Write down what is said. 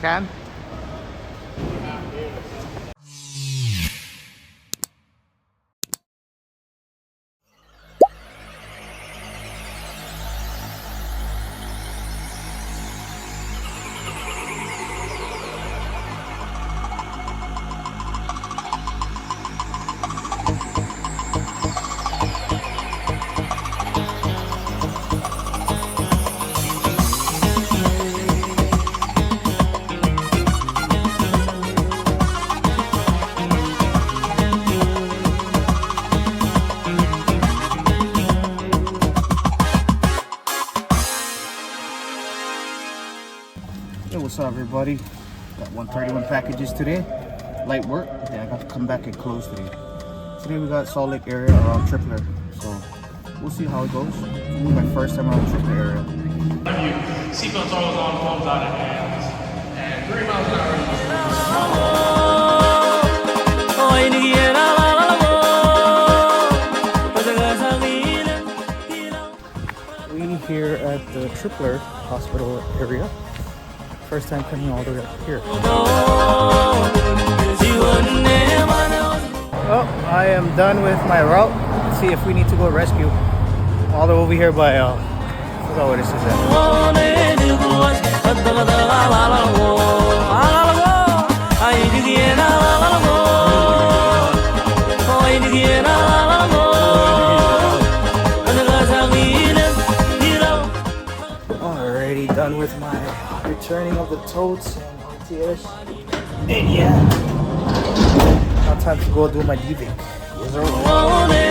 Can? Hey, what's up everybody? Got 131 packages today. Light work, then I got to come back and close today. Today we got Salt Lake area around Tripler. So we'll see how it goes. It's gonna be my first time around Tripler area. Seatbelts always on, phones out of hands, and 3 miles an hour. We here at the Tripler Hospital area. First time coming all the way up here. Oh, I am done with my route. Let's see if we need to go rescue. All the way over here by I forgot what this is at. Already done with my returning of the totes and RTS. And yeah, now time to go do my DVIC. Yes, sir.